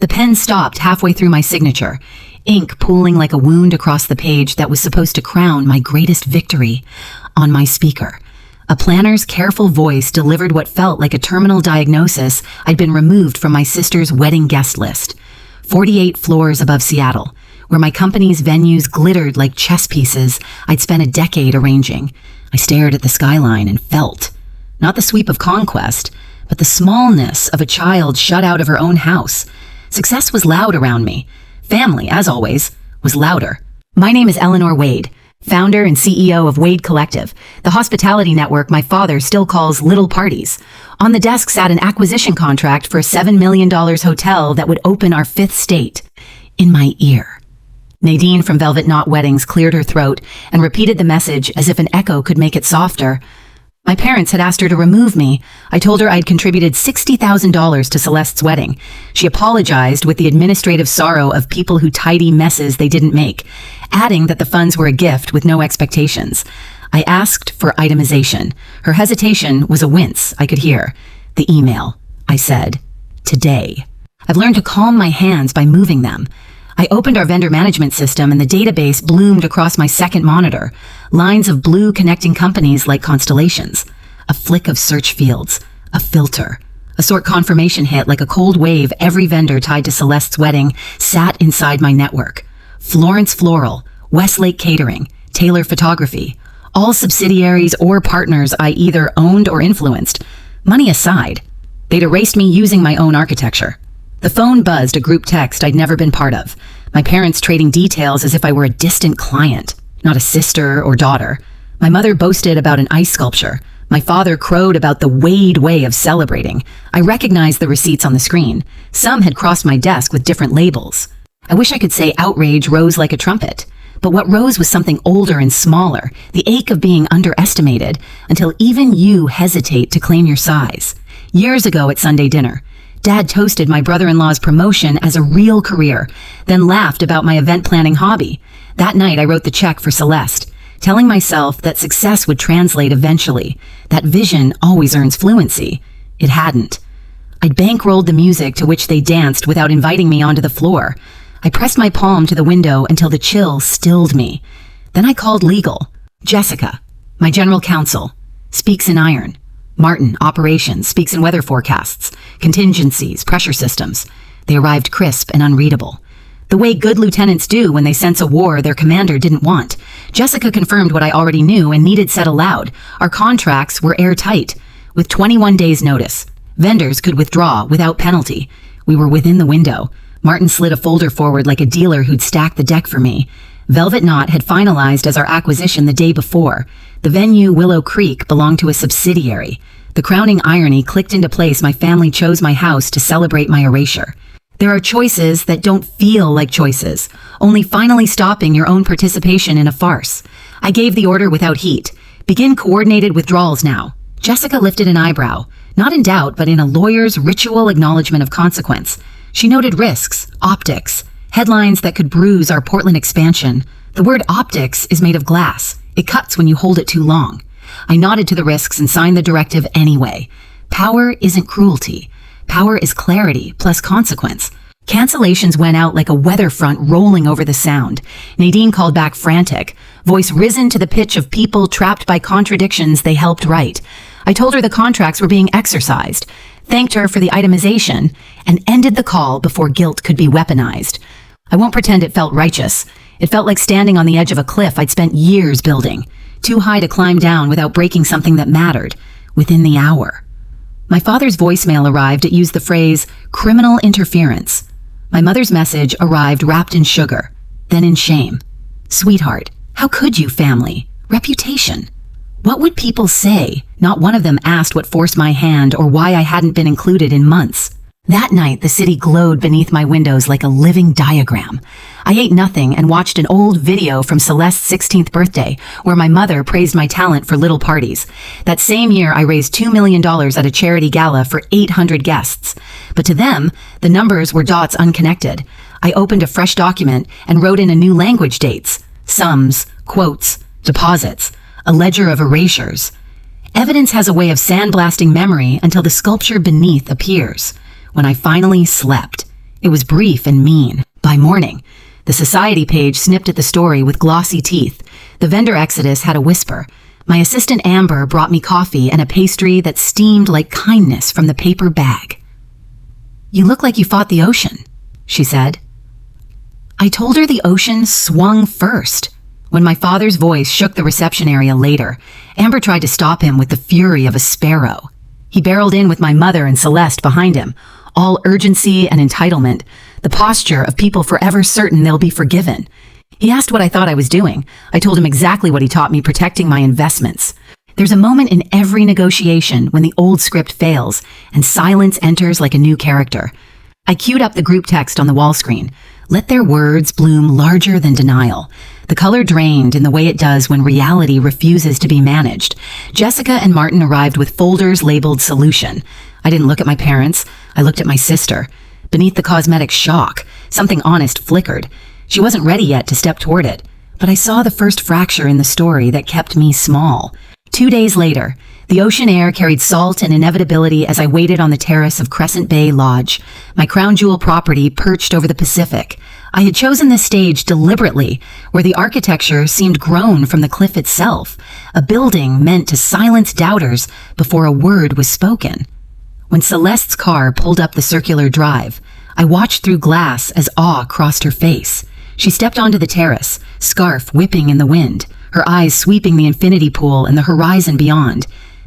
The pen stopped halfway through my signature, ink pooling like a wound across the page that was supposed to crown my greatest victory. On my speaker, a planner's careful voice delivered what felt like a terminal diagnosis. I'd been removed from my sister's wedding guest list. 48 floors above Seattle, where my company's venues glittered like chess pieces I'd spent a decade arranging. I stared at the skyline and felt, not the sweep of conquest, but the smallness of a child shut out of her own house. Success was loud around me. Family, as always, was louder. My name is Eleanor Wade, founder and CEO of Wade Collective, the hospitality network my father still calls Little Parties. On the desk sat an acquisition contract for a $7 million hotel that would open our 5th state. In my ear, Nadine from Velvet Knot Weddings cleared her throat and repeated the message as if an echo could make it softer. My parents had asked her to remove me. I told her I'd contributed $60,000 to Celeste's wedding. She apologized with the administrative sorrow of people who tidy messes they didn't make, adding that the funds were a gift with no expectations. I asked for itemization. Her hesitation was a wince I could hear. The email. I said, today. I've learned to calm my hands by moving them. I opened our vendor management system and the database bloomed across my second monitor. Lines of blue connecting companies like constellations. A flick of search fields. A filter. A sort confirmation hit like a cold wave. Every vendor tied to Celeste's wedding sat inside my network. Florence Floral, Westlake Catering, Taylor Photography. All subsidiaries or partners I either owned or influenced. Money aside, they'd erased me using my own architecture. The phone buzzed a group text I'd never been part of. My parents trading details as if I were a distant client, not a sister or daughter. My mother boasted about an ice sculpture. My father crowed about the Wade way of celebrating. I recognized the receipts on the screen. Some had crossed my desk with different labels. I wish I could say outrage rose like a trumpet. But what rose was something older and smaller, the ache of being underestimated, until even you hesitate to claim your size. Years ago at Sunday dinner, Dad toasted my brother-in-law's promotion as a real career, then laughed about my event planning hobby. That night I wrote the check for Celeste, telling myself that success would translate eventually, that vision always earns fluency. It hadn't. I'd bankrolled the music to which they danced without inviting me onto the floor. I pressed my palm to the window until the chill stilled me. Then I called legal. Jessica, my general counsel, speaks in iron. Martin, operations, speaks in weather forecasts, contingencies, pressure systems. They arrived crisp and unreadable. The way good lieutenants do when they sense a war their commander didn't want. Jessica confirmed what I already knew and needed said aloud. Our contracts were airtight, with 21 days' notice. Vendors could withdraw without penalty. We were within the window. Martin slid a folder forward like a dealer who'd stacked the deck for me. Velvet Knot had finalized as our acquisition the day before. The venue, Willow Creek, belonged to a subsidiary. The crowning irony clicked into place. My family chose my house to celebrate my erasure. There are choices that don't feel like choices, only finally stopping your own participation in a farce. I gave the order without heat. Begin coordinated withdrawals now. Jessica lifted an eyebrow, not in doubt, but in a lawyer's ritual acknowledgement of consequence. She noted risks, optics, headlines that could bruise our Portland expansion. The word optics is made of glass. It cuts when you hold it too long. I nodded to the risks and signed the directive anyway. Power isn't cruelty. Power is clarity plus consequence. Cancellations went out like a weather front rolling over the sound. Nadine called back frantic, voice risen to the pitch of people trapped by contradictions they helped write. I told her the contracts were being exercised, thanked her for the itemization, and ended the call before guilt could be weaponized. I won't pretend it felt righteous. It felt like standing on the edge of a cliff I'd spent years building, too high to climb down without breaking something that mattered, within the hour. My father's voicemail arrived. It used the phrase, criminal interference. My mother's message arrived wrapped in sugar, then in shame. Sweetheart, how could you, family? Reputation. What would people say? Not one of them asked what forced my hand or why I hadn't been included in months. That night, the city glowed beneath my windows like a living diagram. I ate nothing and watched an old video from Celeste's 16th birthday, where my mother praised my talent for little parties. That same year, I raised $2 million at a charity gala for 800 guests. But to them, the numbers were dots unconnected. I opened a fresh document and wrote in a new language: dates, sums, quotes, deposits, a ledger of erasures. Evidence has a way of sandblasting memory until the sculpture beneath appears. When I finally slept, It was brief and mean. By morning, the society page snipped at the story with glossy teeth. The vendor exodus had a whisper. My assistant Amber brought me coffee and a pastry that steamed like kindness from the paper bag. "You look like you fought the ocean," she said. I told her the ocean swung first. When my father's voice shook the reception area later, Amber tried to stop him with the fury of a sparrow. He barreled in with my mother and Celeste behind him, all urgency and entitlement, the posture of people forever certain they'll be forgiven. He asked what I thought I was doing. I told him exactly what he taught me, protecting my investments. There's a moment in every negotiation when the old script fails and silence enters like a new character. I queued up the group text on the wall screen. Let their words bloom larger than denial. The color drained in the way it does when reality refuses to be managed. Jessica and Martin arrived with folders labeled solution. I didn't look at my parents. I looked at my sister. Beneath the cosmetic shock, something honest flickered. She wasn't ready yet to step toward it, but I saw the first fracture in the story that kept me small. 2 days later, the ocean air carried salt and inevitability as I waited on the terrace of Crescent Bay Lodge, my crown jewel property perched over the Pacific. I had chosen this stage deliberately, where the architecture seemed grown from the cliff itself, a building meant to silence doubters before a word was spoken. When Celeste's car pulled up the circular drive, I watched through glass as awe crossed her face. She stepped onto the terrace, scarf whipping in the wind, her eyes sweeping the infinity pool and the horizon beyond.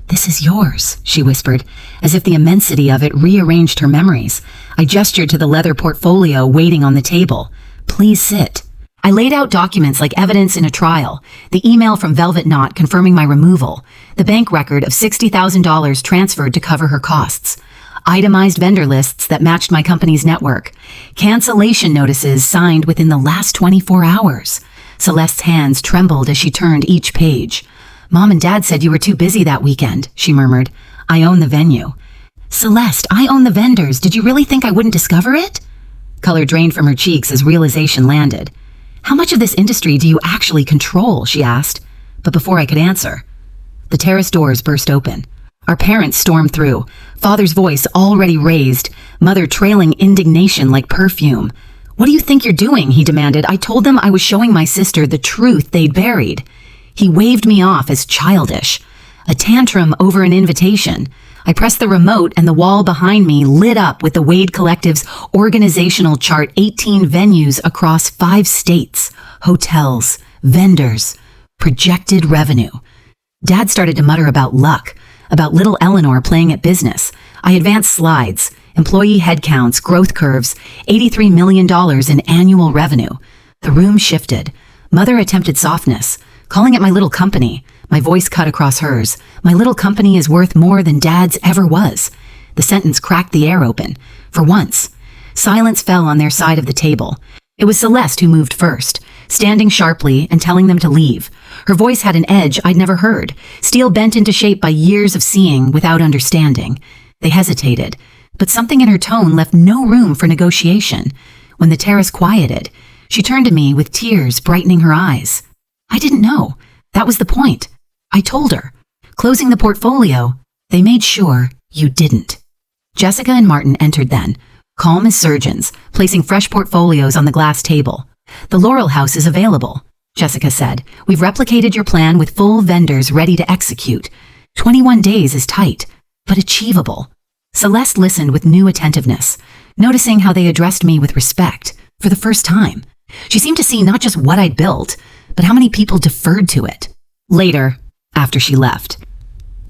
"This is yours," she whispered, as if the immensity of it rearranged her memories. I gestured to the leather portfolio waiting on the table. "Please sit." I laid out documents like evidence in a trial, the email from Velvet Knot confirming my removal, the bank record of $60,000 transferred to cover her costs, itemized vendor lists that matched my company's network, cancellation notices signed within the last 24 hours. Celeste's hands trembled as she turned each page. "Mom and Dad said you were too busy that weekend," she murmured. "I own the venue." "Celeste, I own the vendors. Did you really think I wouldn't discover it?" Color drained from her cheeks as realization landed. "How much of this industry do you actually control?" she asked. But before I could answer, the terrace doors burst open. Our parents stormed through, father's voice already raised, mother trailing indignation like perfume. "What do you think you're doing?" he demanded. "I told them I was showing my sister the truth they'd buried." He waved me off as childish. A tantrum over an invitation. I pressed the remote and the wall behind me lit up with the Wade Collective's organizational chart, 18 venues across 5 states, hotels, vendors, projected revenue. Dad started to mutter about luck, about little Eleanor playing at business. I advanced slides, employee headcounts, growth curves, $83 million in annual revenue. The room shifted. Mother attempted softness, calling it my little company. My voice cut across hers. "My little company is worth more than Dad's ever was." The sentence cracked the air open. For once, silence fell on their side of the table. It was Celeste who moved first, standing sharply and telling them to leave. Her voice had an edge I'd never heard, steel bent into shape by years of seeing without understanding. They hesitated, but something in her tone left no room for negotiation. When the terrace quieted, she turned to me with tears brightening her eyes. "I didn't know. That was the point. I told her. Closing the portfolio, they made sure you didn't." Jessica and Martin entered then, calm as surgeons, placing fresh portfolios on the glass table. "The Laurel House is available," Jessica said. "We've replicated your plan with full vendors ready to execute. 21 days is tight, but achievable." Celeste listened with new attentiveness, noticing how they addressed me with respect for the first time. She seemed to see not just what I'd built, but how many people deferred to it. Later, after she left,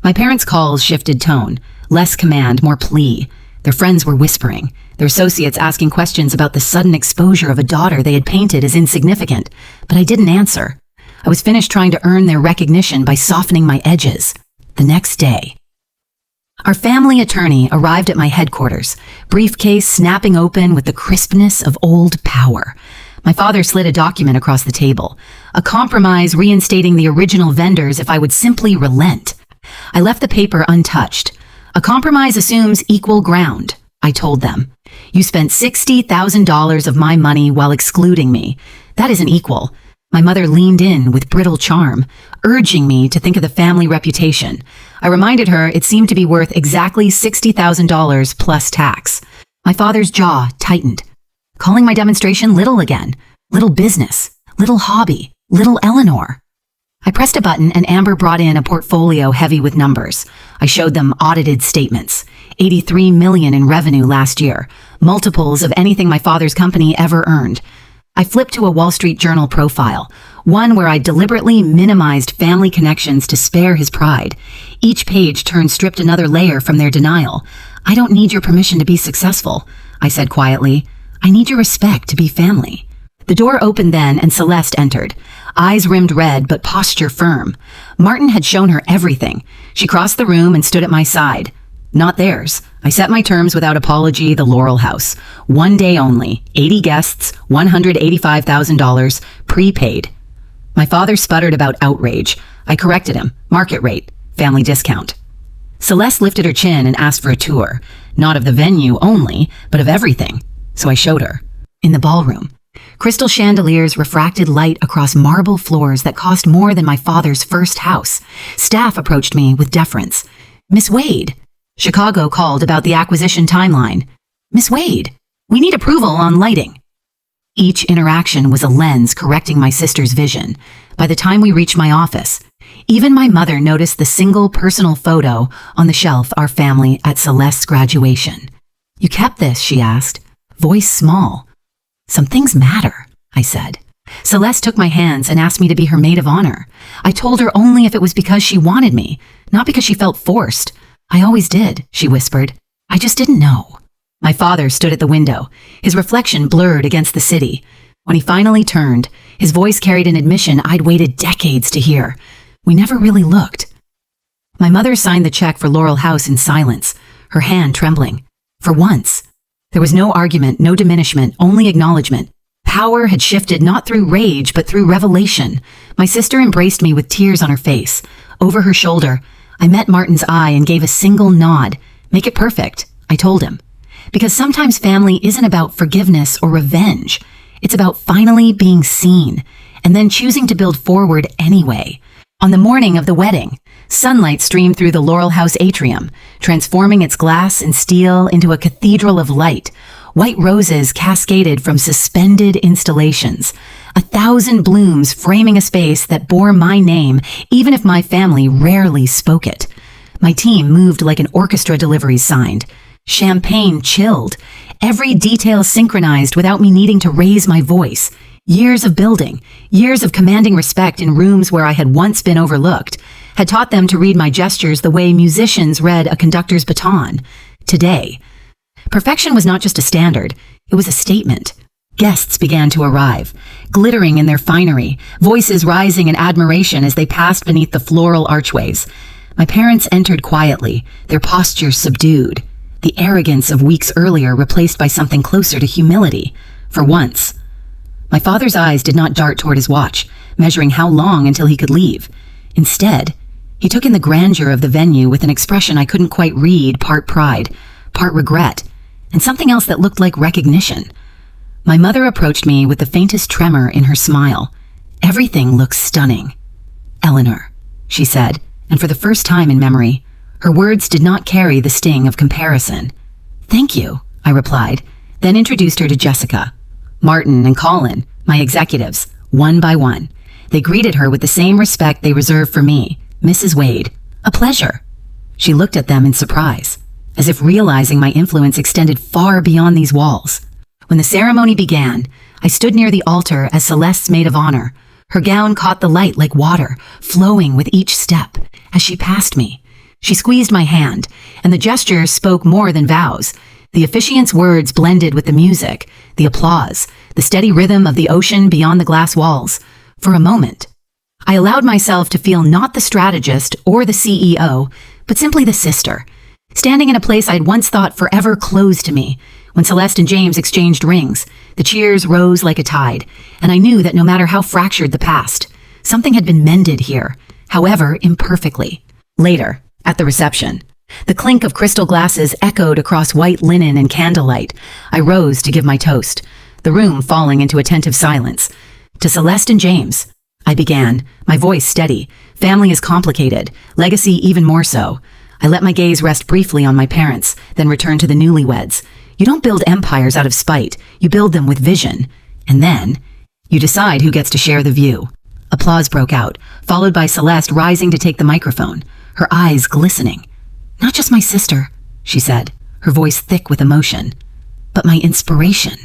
my parents' calls shifted tone, less command, more plea. Their friends were whispering, their associates asking questions about the sudden exposure of a daughter they had painted as insignificant, but I didn't answer. I was finished trying to earn their recognition by softening my edges. The next day, our family attorney arrived at my headquarters, briefcase snapping open with the crispness of old power. My father slid a document across the table, a compromise reinstating the original vendors if I would simply relent. I left the paper untouched. "A compromise assumes equal ground," I told them. "You spent $60,000 of my money while excluding me. That isn't equal." My mother leaned in with brittle charm, urging me to think of the family reputation. I reminded her it seemed to be worth exactly $60,000 plus tax. My father's jaw tightened. calling my demonstration Little again. Little business, little hobby, little Eleanor. I pressed a button and Amber brought in a portfolio heavy with numbers. I showed them audited statements. 83 million in revenue last year, multiples of anything my father's company ever earned. I flipped to a Wall Street Journal profile, one where I deliberately minimized family connections to spare his pride. Each page stripped another layer from their denial. I don't need your permission to be successful, I said quietly. I need your respect to be family. The door opened then and Celeste entered, eyes rimmed red but posture firm. Martin had shown her everything. She crossed the room and stood at my side. Not theirs. I set my terms without apology, the Laurel House. 1 day only, 80 guests, $185,000, prepaid. My father sputtered about outrage. I corrected him. Market rate, family discount. Celeste lifted her chin and asked for a tour. Not of the venue only, but of everything. So I showed her. In the ballroom. Crystal chandeliers refracted light across marble floors that cost more than my father's first house. Staff approached me with deference. Miss Wade. Chicago called about the acquisition timeline. Miss Wade, we need approval on lighting. Each interaction was a lens correcting my sister's vision. By the time we reached my office, even my mother noticed the single personal photo on the shelf, our family at Celeste's graduation. You kept this, she asked, voice small. Some things matter, I said. Celeste took my hands and asked me to be her maid of honor. I told her only if it was because she wanted me, not because she felt forced. I always did, she whispered. I just didn't know. My father stood at the window, his reflection blurred against the city. When he finally turned, his voice carried an admission I'd waited decades to hear. We never really looked. My mother signed the check for Laurel House in silence, her hand trembling. For once. There was no argument, no diminishment, only acknowledgement. Power had shifted not through rage, but through revelation. My sister embraced me with tears on her face. Over her shoulder, I met Martin's eye and gave a single nod. Make it perfect, I told him. Because sometimes family isn't about forgiveness or revenge. It's about finally being seen, and then choosing to build forward anyway. On the morning of the wedding, sunlight streamed through the Laurel House atrium, transforming its glass and steel into a cathedral of light. White roses cascaded from suspended installations. 1,000 blooms framing a space that bore my name, even if my family rarely spoke it. My team moved like an orchestra deliveries signed. Champagne chilled. Every detail synchronized without me needing to raise my voice. Years of building, years of commanding respect in rooms where I had once been overlooked, had taught them to read my gestures the way musicians read a conductor's baton. Today, perfection was not just a standard, it was a statement. Guests began to arrive, glittering in their finery, voices rising in admiration as they passed beneath the floral archways. My parents entered quietly, their postures subdued, the arrogance of weeks earlier replaced by something closer to humility. For once, my father's eyes did not dart toward his watch, measuring how long until he could leave. Instead, he took in the grandeur of the venue with an expression I couldn't quite read, part pride, part regret, and something else that looked like recognition. My mother approached me with the faintest tremor in her smile. Everything looks stunning. Eleanor, she said, and for the first time in memory, her words did not carry the sting of comparison. Thank you, I replied, then introduced her to Jessica. Martin and Colin, my executives, one by one. They greeted her with the same respect they reserved for me. Mrs. Wade, a pleasure. She looked at them in surprise, as if realizing my influence extended far beyond these walls. When the ceremony began, I stood near the altar as Celeste's maid of honor. Her gown caught the light like water, flowing with each step. As she passed me, she squeezed my hand, and the gesture spoke more than vows. The officiant's words blended with the music, the applause, the steady rhythm of the ocean beyond the glass walls. For a moment, I allowed myself to feel not the strategist or the CEO, but simply the sister, standing in a place I'd once thought forever closed to me. When Celeste and James exchanged rings, the cheers rose like a tide, and I knew that no matter how fractured the past, something had been mended here, however imperfectly. Later, at the reception, the clink of crystal glasses echoed across white linen and candlelight. I rose to give my toast, the room falling into attentive silence. To Celeste and James, I began, my voice steady. Family is complicated, legacy even more so. I let my gaze rest briefly on my parents, then returned to the newlyweds. You don't build empires out of spite, you build them with vision. And then, you decide who gets to share the view. Applause broke out, followed by Celeste rising to take the microphone, her eyes glistening. "Not just my sister," she said, her voice thick with emotion, "but my inspiration."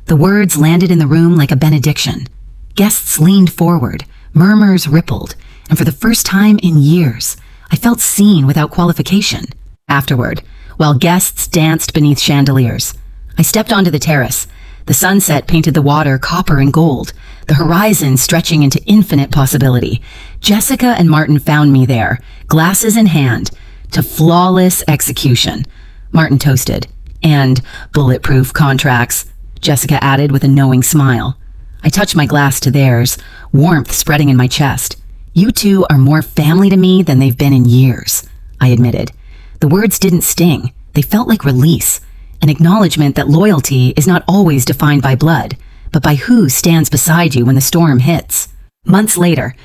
The words landed in the room like a benediction. Guests leaned forward, murmurs rippled, and for the first time in years, I felt seen without qualification. Afterward, while guests danced beneath chandeliers, I stepped onto the terrace. The sunset painted the water copper and gold, the horizon stretching into infinite possibility. Jessica and Martin found me there, glasses in hand, to flawless execution. Martin toasted. "And bulletproof contracts," Jessica added with a knowing smile. I touched my glass to theirs, warmth spreading in my chest. "You two are more family to me than they've been in years," I admitted. The words didn't sting. They felt like release, an acknowledgement that loyalty is not always defined by blood, but by who stands beside you when the storm hits. Months later,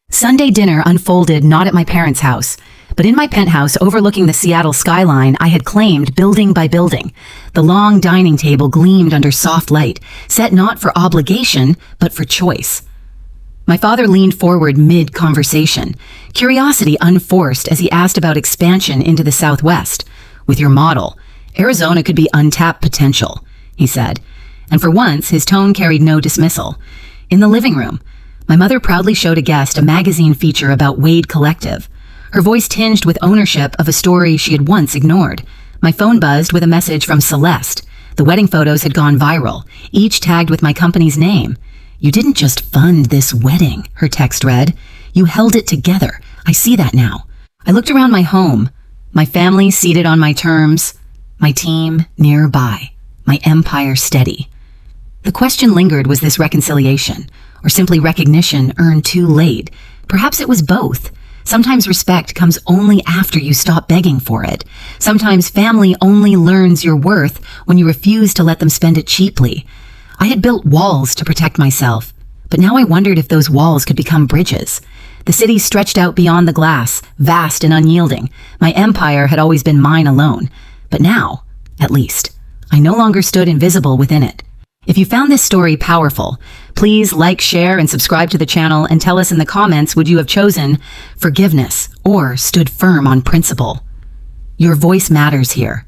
Sunday dinner unfolded not at my parents' house, but in my penthouse overlooking the Seattle skyline I had claimed building by building. The long dining table gleamed under soft light, set not for obligation, but for choice. My father leaned forward mid-conversation, curiosity unforced as he asked about expansion into the Southwest. "With your model, Arizona could be untapped potential," he said, and for once his tone carried no dismissal. In the living room, my mother proudly showed a guest a magazine feature about Wade Collective, her voice tinged with ownership of a story she had once ignored. My phone buzzed with a message from Celeste. The wedding photos had gone viral, each tagged with my company's name. "You didn't just fund this wedding," her text read. "You held it together. I see that now." I looked around my home, my family seated on my terms, my team nearby, my empire steady. The question lingered, was this reconciliation, or simply recognition earned too late? Perhaps it was both. Sometimes respect comes only after you stop begging for it. Sometimes family only learns your worth when you refuse to let them spend it cheaply. I had built walls to protect myself, but now I wondered if those walls could become bridges. The city stretched out beyond the glass, vast and unyielding. My empire had always been mine alone, but now, at least, I no longer stood invisible within it. If you found this story powerful, please like, share, and subscribe to the channel, and tell us in the comments, would you have chosen forgiveness or stood firm on principle? Your voice matters here.